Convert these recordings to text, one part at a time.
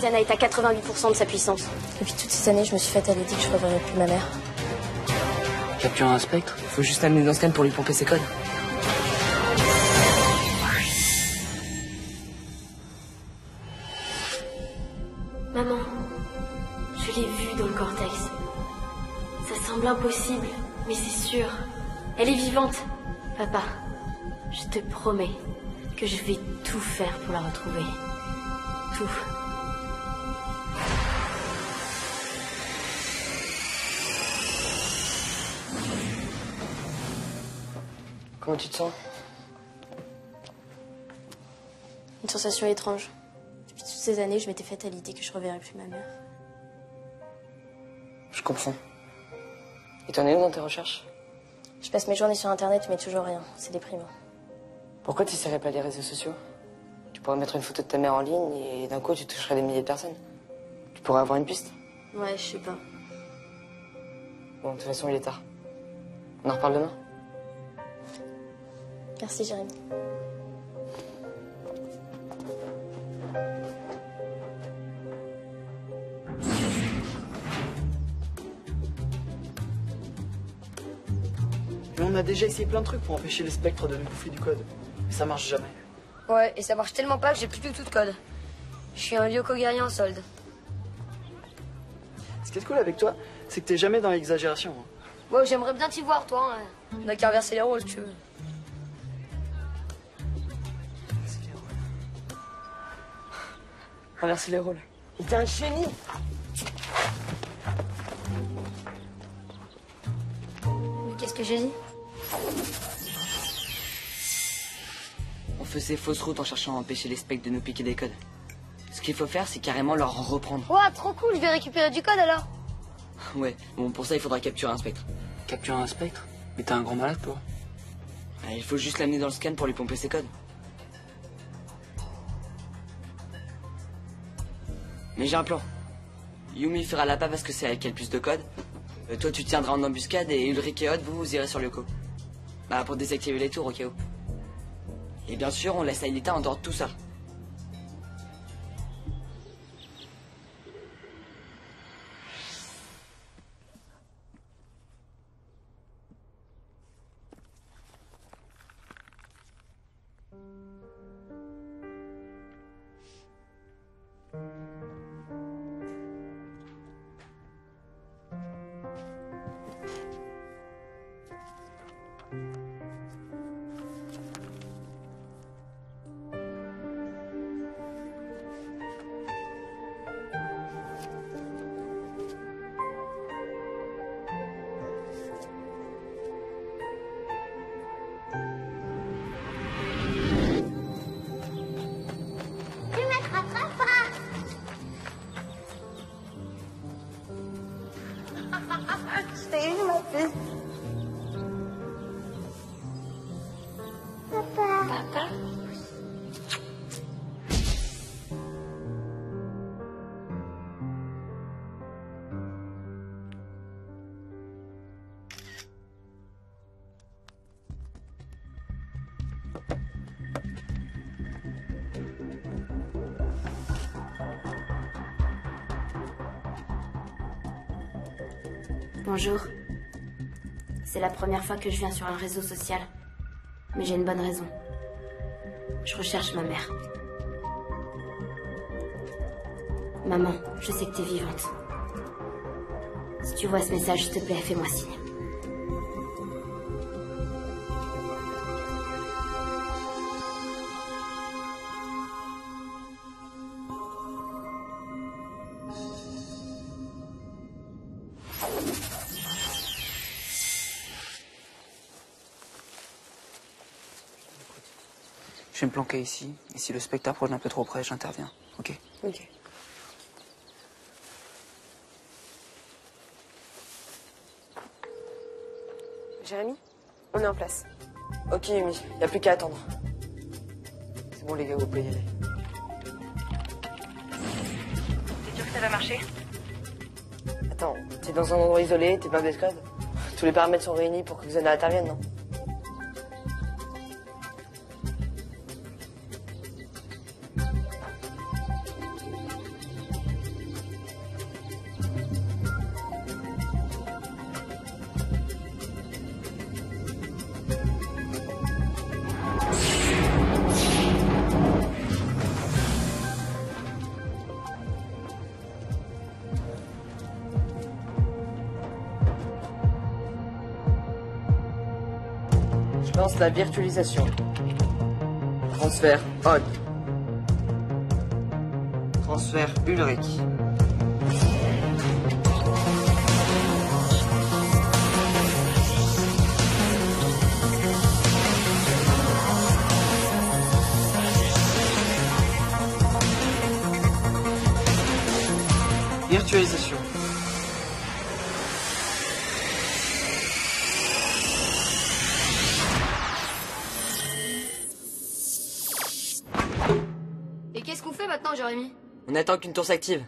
l'antenne est à 88% de sa puissance. Depuis toutes ces années, je me suis faite à l'idée que je reverrai plus ma mère. Capturer un spectre? Faut juste l'amener dans le scan pour lui pomper ses codes. Maman, je l'ai vue dans le cortex. Ça semble impossible, mais c'est sûr. Elle est vivante. Papa, je te promets que je vais tout faire pour la retrouver. Tout. Comment tu te sens? Une sensation étrange. Depuis toutes ces années, je m'étais faite à l'idée que je reverrais plus ma mère. Je comprends. Et t'en es où dans tes recherches? Je passe mes journées sur Internet, mais toujours rien. C'est déprimant. Pourquoi tu n'essaierais pas les réseaux sociaux? Tu pourrais mettre une photo de ta mère en ligne et d'un coup, tu toucherais des milliers de personnes. Tu pourrais avoir une piste. Ouais, je sais pas. Bon, de toute façon, il est tard. On en reparle demain. Merci, Jérémy. Mais on a déjà essayé plein de trucs pour empêcher les spectres de nous bouffer du code. Mais ça marche jamais. Ouais, et ça marche tellement pas que j'ai plus du tout de code. Je suis un vieux guerrier en solde. Ce qui est cool avec toi, c'est que t'es jamais dans l'exagération. Ouais, j'aimerais bien t'y voir, toi. Hein. On a qu'à inverser les rôles, si tu veux. Inverser les rôles. T'es un génie! Qu'est-ce que j'ai dit? On faisait fausse route en cherchant à empêcher les spectres de nous piquer des codes. Ce qu'il faut faire, c'est carrément leur en reprendre. Ouais, trop cool, je vais récupérer du code alors. Ouais, bon, pour ça, il faudra capturer un spectre. Capturer un spectre? Mais t'es un grand malade, toi. Il faut juste l'amener dans le scan pour lui pomper ses codes. Mais j'ai un plan. Yumi fera la pas parce que c'est elle qui a le plus de codes. Toi, tu tiendras en embuscade et Ulrich et Odd, vous irez sur Lyoko. Bah, pour désactiver les tours au cas où. Et bien sûr, on laisse Aelita en dehors de tout ça. Bonjour. C'est la première fois que je viens sur un réseau social. Mais j'ai une bonne raison. Je recherche ma mère. Maman, je sais que t'es vivante. Si tu vois ce message, s'il te plaît, fais-moi signe. Je vais me planquer ici, et si le spectre approche un peu trop près, j'interviens. Ok? Ok. Jérémy, on est en place. Ok, Yumi, y a plus qu'à attendre. C'est bon, les gars, vous pouvez y aller. T'es sûr que ça va marcher? Attends, t'es dans un endroit isolé, t'es pas de code. Tous les paramètres sont réunis pour que Xana intervienne, non? lance la virtualisation. Transfert Odd. Transfert Ulrich. Virtualisation. Et qu'est-ce qu'on fait maintenant, Jérémy? On attend qu'une tour s'active.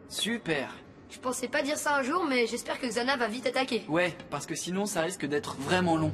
Super. Je pensais pas dire ça un jour, mais j'espère que Xana va vite attaquer. Ouais, parce que sinon ça risque d'être vraiment long.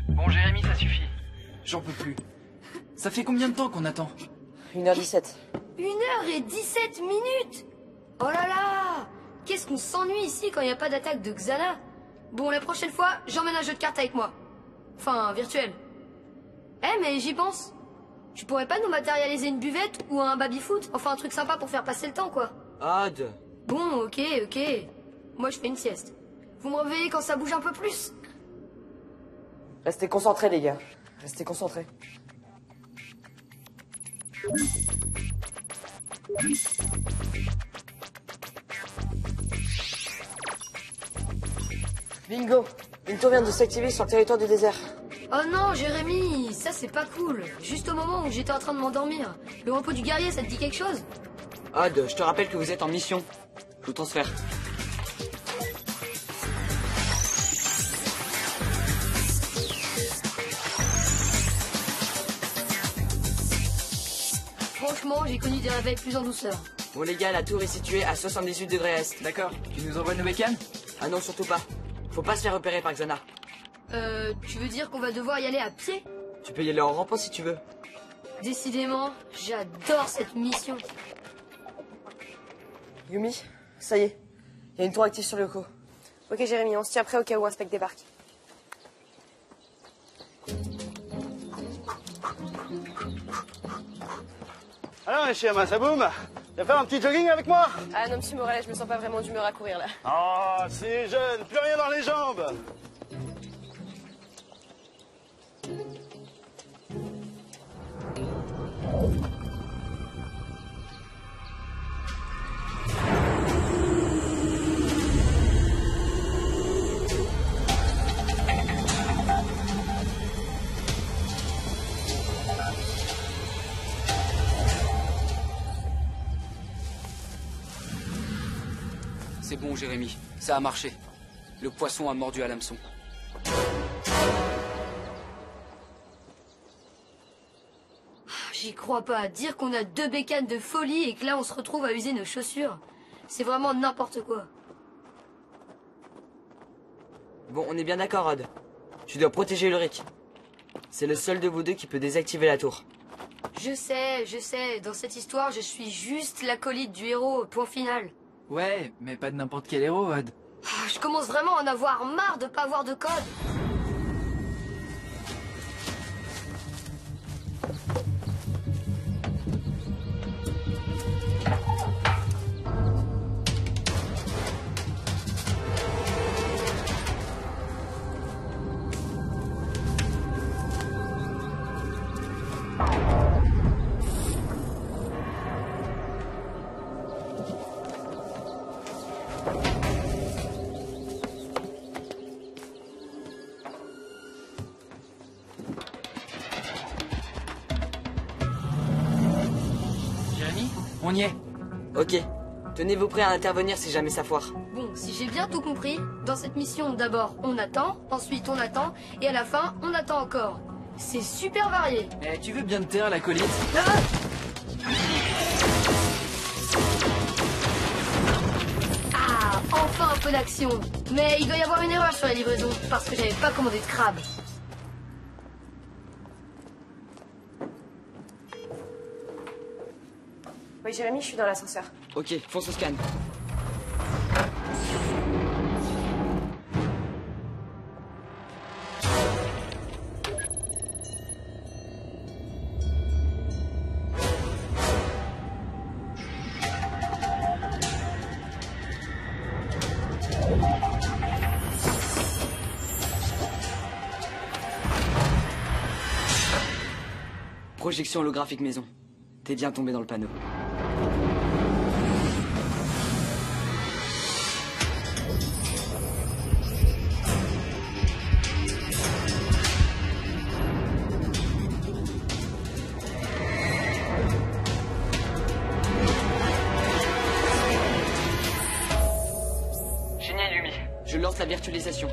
Bon, Jérémy, ça suffit. J'en peux plus. Ça fait combien de temps qu'on attend? 1h17. 1h17. Oh là là! Qu'est-ce qu'on s'ennuie ici quand il n'y a pas d'attaque de Xana? Bon, la prochaine fois, j'emmène un jeu de cartes avec moi. Enfin, virtuel. Eh, mais j'y pense. Tu pourrais pas nous matérialiser une buvette ou un baby-foot? Enfin, un truc sympa pour faire passer le temps, quoi. Odd. Bon, ok. Moi, je fais une sieste. Vous me réveillez quand ça bouge un peu plus? Restez concentrés, les gars. Restez concentrés. Bingo! Une tour vient de s'activer sur le territoire du désert. Oh non, Jérémy, ça c'est pas cool. Juste au moment où j'étais en train de m'endormir. Le repos du guerrier, ça te dit quelque chose? Odd, je te rappelle que vous êtes en mission. Je vous transfère. Franchement, j'ai connu des réveils plus en douceur. Bon les gars, la tour est située à 78 degrés est. D'accord. Tu nous envoies nos bécanes? Ah non, surtout pas. Faut pas se faire repérer par Xana. Tu veux dire qu'on va devoir y aller à pied? Tu peux y aller en rampant si tu veux. Décidément, j'adore cette mission. Yumi, ça y est. Il y a une tour active sur le Yoko. Ok, Jérémy, on se tient prêt au cas où un spec débarque. Alors, mes chers Massaboum, tu vas faire un petit jogging avec moi? Ah non, monsieur Morel, je me sens pas vraiment d'humeur à courir là. Oh, c'est jeune, plus rien dans les jambes. C'est bon, Jérémy. Ça a marché. Le poisson a mordu à l'hameçon. J'y crois pas. Dire qu'on a 2 bécanes de folie et que là on se retrouve à user nos chaussures. C'est vraiment n'importe quoi. Bon, on est bien d'accord, Odd. Tu dois protéger Ulrich. C'est le seul de vous deux qui peut désactiver la tour. Je sais. Dans cette histoire, je suis juste l'acolyte du héros, point final. Ouais, mais pas de n'importe quel héros, Odd. Je commence vraiment à en avoir marre de pas avoir de code. On y est. Ok. Tenez-vous prêts à intervenir si jamais ça foire. Bon, si j'ai bien tout compris, dans cette mission, d'abord on attend, ensuite on attend, et à la fin, on attend encore. C'est super varié. Eh, tu veux bien te taire, l'acolyte? Ah, enfin un peu d'action. Mais il doit y avoir une erreur sur la livraison, parce que j'avais pas commandé de crabe. Oui, Jérémy, je suis dans l'ascenseur. Ok, fonce au scan. Projection holographique maison. T'es bien tombé dans le panneau. Génial, Yumi. Je lance la virtualisation.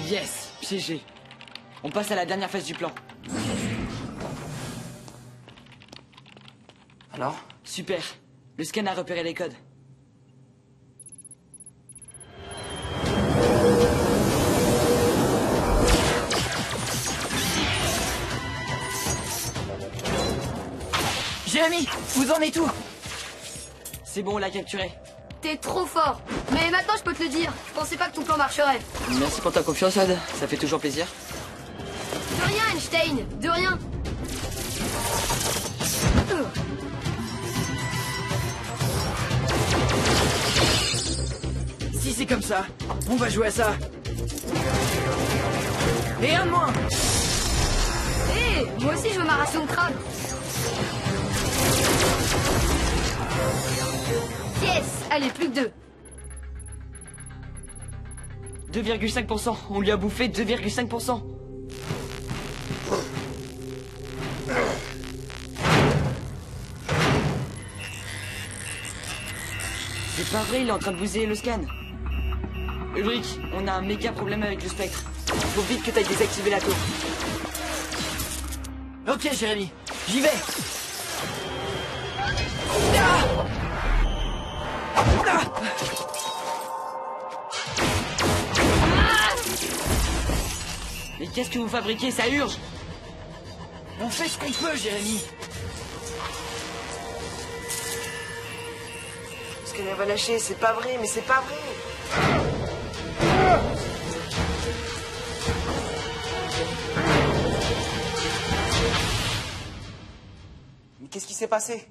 Yes, piégé. On passe à la dernière phase du plan. Alors? Super. Le scan a repéré les codes. Jérémy, vous en êtes où? C'est bon, on l'a capturé. T'es trop fort. Mais maintenant je peux te le dire, je pensais pas que ton plan marcherait. Merci pour ta confiance, Odd. Ça fait toujours plaisir. De rien, Einstein, de rien. Si c'est comme ça, on va jouer à ça. Et un de moins. Hé, moi aussi je veux ma ration de crabe. Yes, allez, plus que 2. 2,5%. On lui a bouffé 2,5%. C'est pas vrai, il est en train de bousiller le scan. Ulrich, on a un méga problème avec le spectre. Il faut vite que t'ailles désactiver la tour. Ok, Jérémy, j'y vais. Mais qu'est-ce que vous fabriquez? Ça urge! On fait ce qu'on peut, Jérémy. Ce qu'elle va lâcher, c'est pas vrai, mais c'est pas vrai. Mais qu'est-ce qui s'est passé?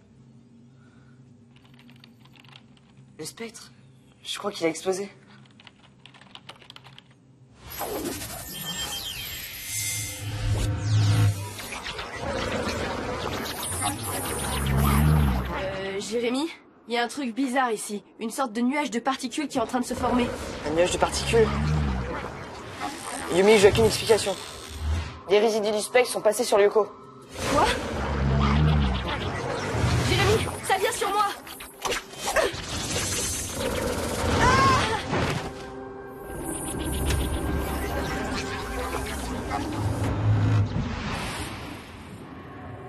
Le spectre? Je crois qu'il a explosé. Jérémy, il y a un truc bizarre ici. Une sorte de nuage de particules qui est en train de se former. Un nuage de particules. Yumi, j'ai aucune explication. Les résidus du spectre sont passés sur Lyoko. Quoi? Jérémy, ça vient sur moi!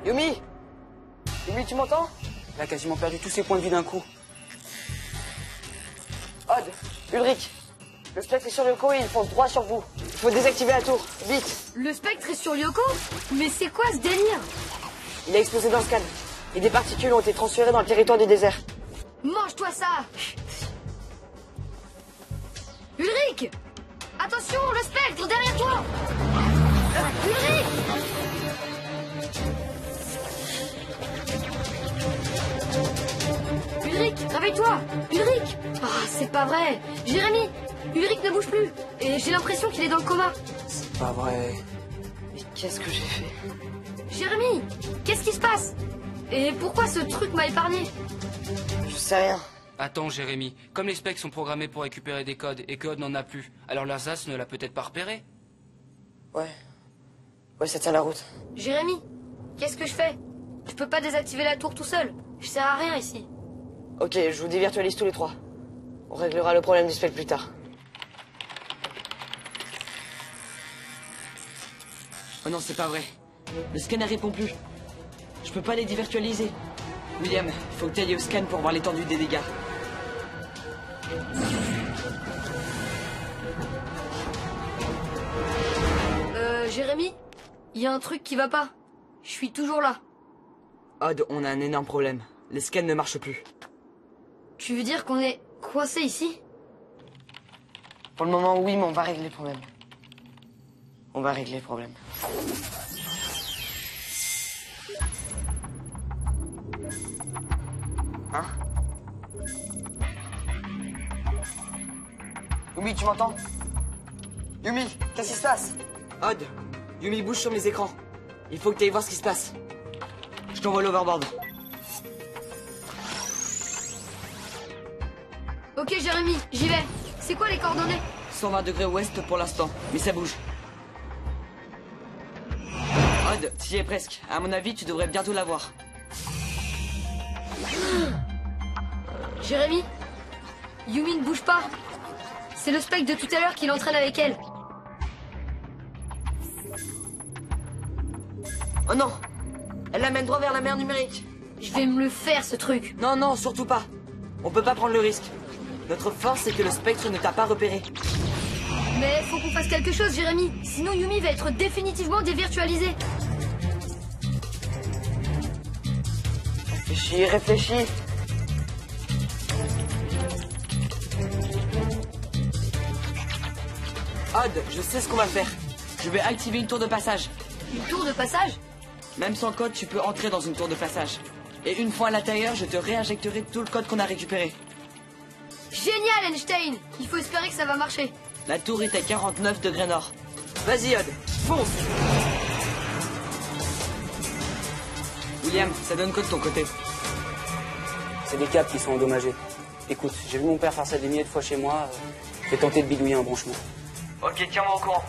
Yumi! Yumi, tu m'entends? Elle a quasiment perdu tous ses points de vie d'un coup. Odd, Ulrich, le spectre est sur Lyoko et il fonce droit sur vous. Il faut désactiver la tour, vite. Le spectre est sur Lyoko? Mais c'est quoi ce délire? Il a explosé dans le scan. Et des particules ont été transférées dans le territoire du désert. Mange-toi ça! Ulrich! Attention, le spectre derrière toi! Ulrich! Ulrich, réveille-toi! Ulrich! Ah, c'est pas vrai! Jérémy! Ulrich ne bouge plus! Et j'ai l'impression qu'il est dans le coma! C'est pas vrai. Mais qu'est-ce que j'ai fait? Jérémy! Qu'est-ce qui se passe? Et pourquoi ce truc m'a épargné? Je sais rien. Attends, Jérémy. Comme les specs sont programmés pour récupérer des codes et que Odd n'en a plus, alors l'Alsace ne l'a peut-être pas repéré? Ouais. Ouais, ça tient la route. Jérémy, qu'est-ce que je fais? Je peux pas désactiver la tour tout seul. Je sers à rien ici. Ok, je vous dévirtualise tous les trois. On réglera le problème du spectre plus tard. Oh non, c'est pas vrai. Le scanner répond plus. Je peux pas les dévirtualiser. William, faut que tu ailles au scan pour voir l'étendue des dégâts. Jérémy, il y a un truc qui va pas. Je suis toujours là. Odd, on a un énorme problème. Les scans ne marchent plus. Tu veux dire qu'on est coincé ici? Pour le moment, oui, mais on va régler le problème. On va régler le problème. Hein? Yumi, tu m'entends? Yumi, qu'est-ce qui se passe? Odd, Yumi bouge sur mes écrans. Il faut que tu ailles voir ce qui se passe. Je t'envoie l'overboard. Ok, Jérémy, j'y vais. C'est quoi les coordonnées? 120 degrés ouest pour l'instant, mais ça bouge. Odd, tu y es presque. À mon avis, tu devrais bientôt l'avoir. Jérémy, Yumi ne bouge pas. C'est le spectre de tout à l'heure qui l'entraîne avec elle. Oh non! Elle l'amène droit vers la mer numérique. Je vais me le faire, ce truc. Non, non, surtout pas. On peut pas prendre le risque. Notre force, c'est que le spectre ne t'a pas repéré. Mais faut qu'on fasse quelque chose, Jérémy. Sinon, Yumi va être définitivement dévirtualisée. Réfléchis, réfléchis. Odd, je sais ce qu'on va faire. Je vais activer une tour de passage. Une tour de passage? Même sans code, tu peux entrer dans une tour de passage. Et une fois à l'intérieur, je te réinjecterai tout le code qu'on a récupéré. Génial, Einstein. Il faut espérer que ça va marcher. La tour est à 49 degrés nord. Vas-y, Odd, fonce! William, ça donne quoi de ton côté? C'est des câbles qui sont endommagés. Écoute, j'ai vu mon père faire ça des milliers de fois chez moi. Je vais tenter de bidouiller un branchement. Ok, tiens-moi au courant.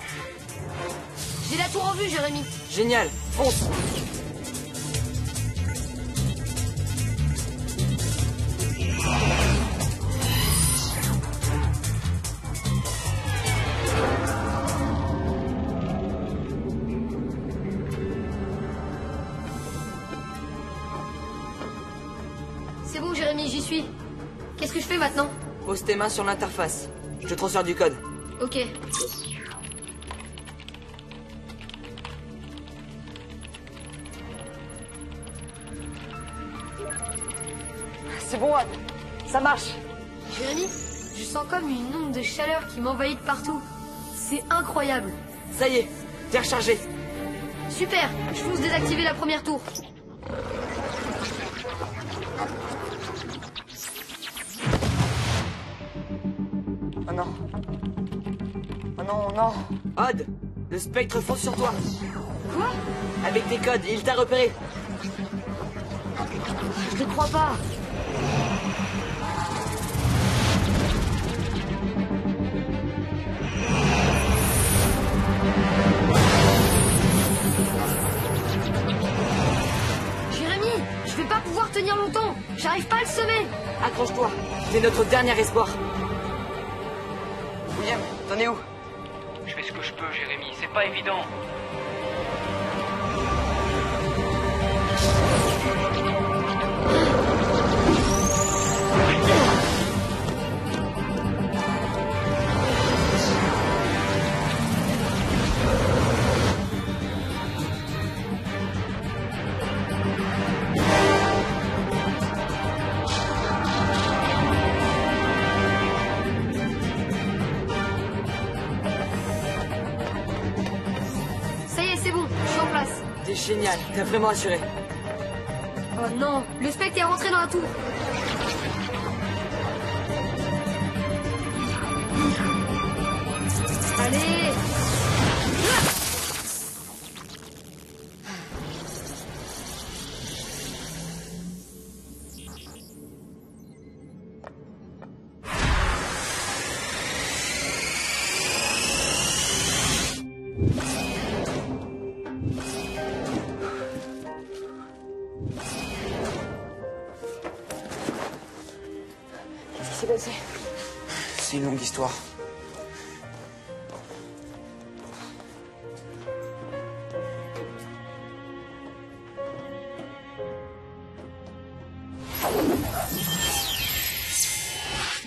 J'ai la tour en vue, Jérémy. Génial, fonce! C'est bon, Jérémy, j'y suis. Qu'est-ce que je fais maintenant? Pose tes mains sur l'interface. Je te transfère du code. Ok. C'est bon, Odd. Ça marche. Jérémy, je sens comme une onde de chaleur qui m'envahit de partout. C'est incroyable. Ça y est, t'es rechargé. Super, je fonce désactiver la première tour. Oh non. Oh non, non. Odd, le spectre fonce sur toi. Quoi? Avec tes codes, il t'a repéré. Je ne crois pas. Jérémy, je vais pas pouvoir tenir longtemps. J'arrive pas à le semer. Accroche-toi, c'est notre dernier espoir. William, t'en es où? Je fais ce que je peux, Jérémy. C'est pas évident. Ça y est, c'est bon, je suis en place. T'es génial, t'as vraiment assuré. Oh non, le spectre est rentré dans la tour. Allez! Ah! s'est passé? C'est une longue histoire.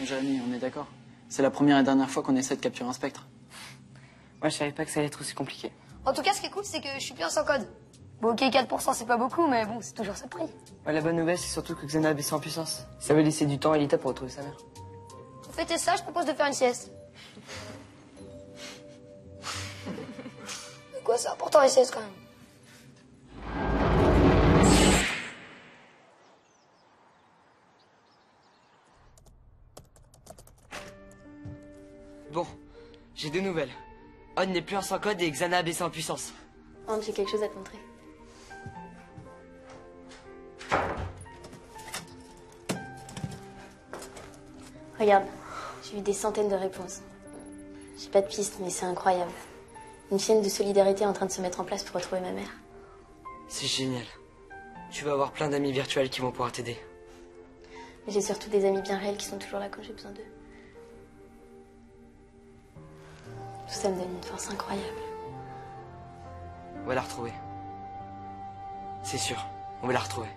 Jérémy, on est d'accord? C'est la première et dernière fois qu'on essaie de capturer un spectre. Moi, je savais pas que ça allait être aussi compliqué. En tout cas, ce qui est cool, c'est que je suis bien sans code. Bon, ok, 4%, c'est pas beaucoup, mais bon, c'est toujours ça de prix. Ouais, la bonne nouvelle, c'est surtout que Xana a baissé en puissance. Ça va laisser du temps à Elita pour retrouver sa mère. Pour fêter ça, je propose de faire une sieste. Mais quoi, c'est important, les siestes, quand même. Bon, j'ai deux nouvelles. Odd n'est plus un sans code et Xana a baissé en puissance. Anne, j'ai quelque chose à te montrer. Regarde, j'ai eu des centaines de réponses. J'ai pas de piste, mais c'est incroyable. Une chaîne de solidarité est en train de se mettre en place pour retrouver ma mère. C'est génial. Tu vas avoir plein d'amis virtuels qui vont pouvoir t'aider. Mais j'ai surtout des amis bien réels qui sont toujours là quand j'ai besoin d'eux. Tout ça me donne une force incroyable. On va la retrouver. C'est sûr, on va la retrouver.